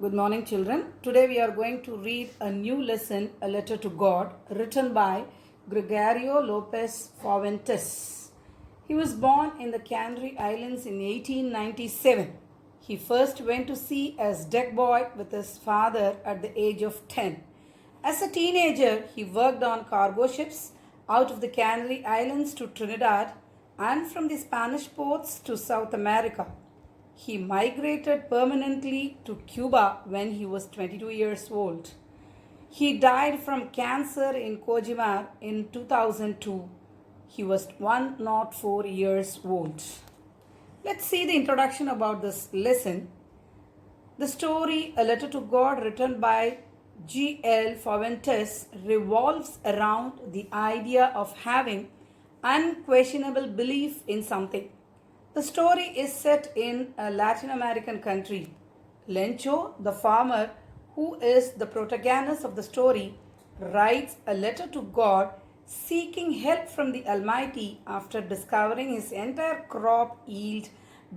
Good morning, children. Today we are going to read a new lesson, A Letter to God, written by Gregorio Lopez Fuentes. He was born in the Canary Islands in 1897. He first went to sea as deck boy with his father at the age of 10. As a teenager, he worked on cargo ships out of the Canary Islands to Trinidad and from the Spanish ports to South America. He migrated permanently to Cuba when he was 22 years old. He died from cancer in Kojima in 2002. He was 104 years old. Let's see the introduction about this lesson. The story, A Letter to God, written by G.L. Fuentes, revolves around the idea of having unquestionable belief in something. The story is set in a Latin American country. Lencho, the farmer, who is the protagonist of the story, writes a letter to God seeking help from the Almighty after discovering his entire crop yield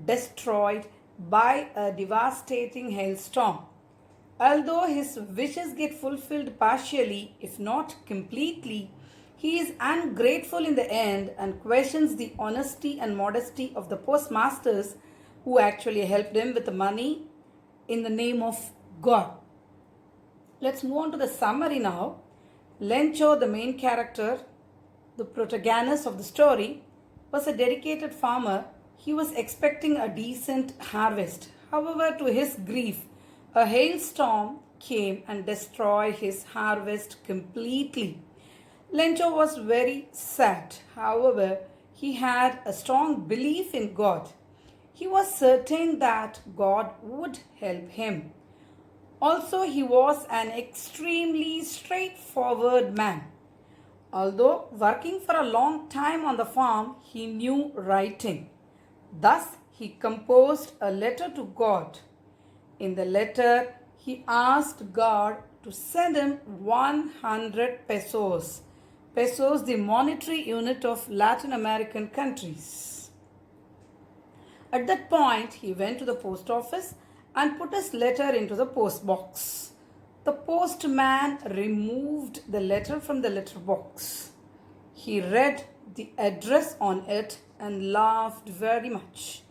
destroyed by a devastating hailstorm. Although his wishes get fulfilled partially, if not completely, he is ungrateful in the end and questions the honesty and modesty of the postmasters who actually helped him with the money in the name of God. Let's move on to the summary now. Lencho, the main character, the protagonist of the story, was a dedicated farmer. He was expecting a decent harvest. However, to his grief, a hailstorm came and destroyed his harvest completely. Lencho was very sad. However, he had a strong belief in God. He was certain that God would help him. Also, he was an extremely straightforward man. Although working for a long time on the farm, he knew writing. Thus, he composed a letter to God. In the letter, he asked God to send him 100 pesos. Pesos, the monetary unit of Latin American countries. At that point, he went to the post office and put his letter into the post box. The postman removed the letter from the letter box. He read the address on it and laughed very much.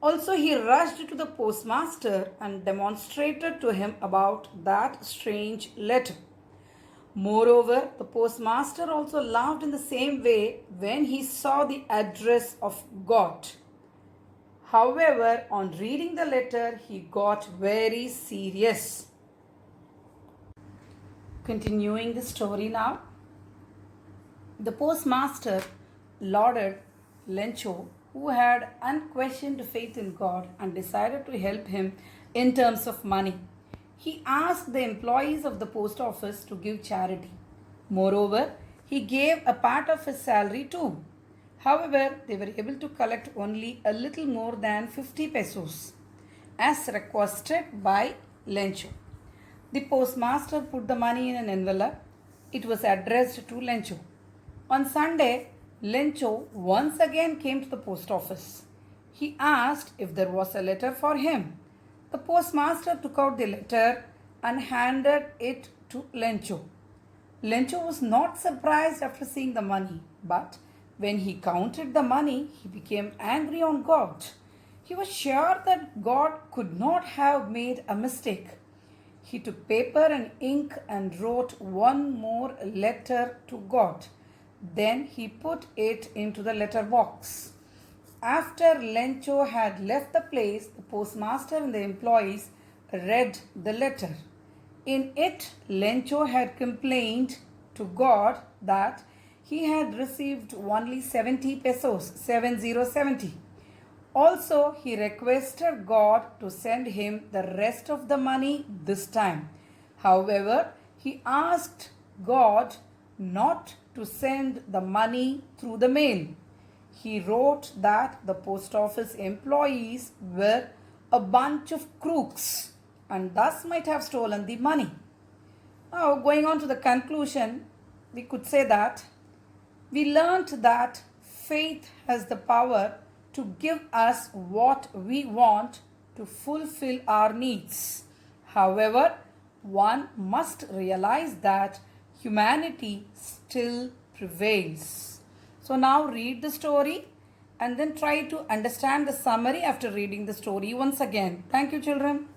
Also, he rushed to the postmaster and demonstrated to him about that strange letter. Moreover, the postmaster also laughed in the same way when he saw the address of God. However, on reading the letter, he got very serious. Continuing the story now. The postmaster lauded Lencho, who had unquestioned faith in God and decided to help him in terms of money. He asked the employees of the post office to give charity. Moreover, he gave a part of his salary too. However, they were able to collect only a little more than 50 pesos, as requested by Lencho. The postmaster put the money in an envelope. It was addressed to Lencho. On Sunday, Lencho once again came to the post office. He asked if there was a letter for him. The postmaster took out the letter and handed it to Lencho. Lencho was not surprised after seeing the money, but when he counted the money, he became angry on God. He was sure that God could not have made a mistake. He took paper and ink and wrote one more letter to God. Then he put it into the letter box. After Lencho had left the place, the postmaster and the employees read the letter. In it, Lencho had complained to God that he had received only 70 pesos, 7070. Also, he requested God to send him the rest of the money this time. However, he asked God not to send the money through the mail. He wrote that the post office employees were a bunch of crooks and thus might have stolen the money. Now, going on to the conclusion, we could say that we learnt that faith has the power to give us what we want to fulfill our needs. However, one must realize that humanity still prevails. So now read the story and then try to understand the summary after reading the story once again. Thank you, children.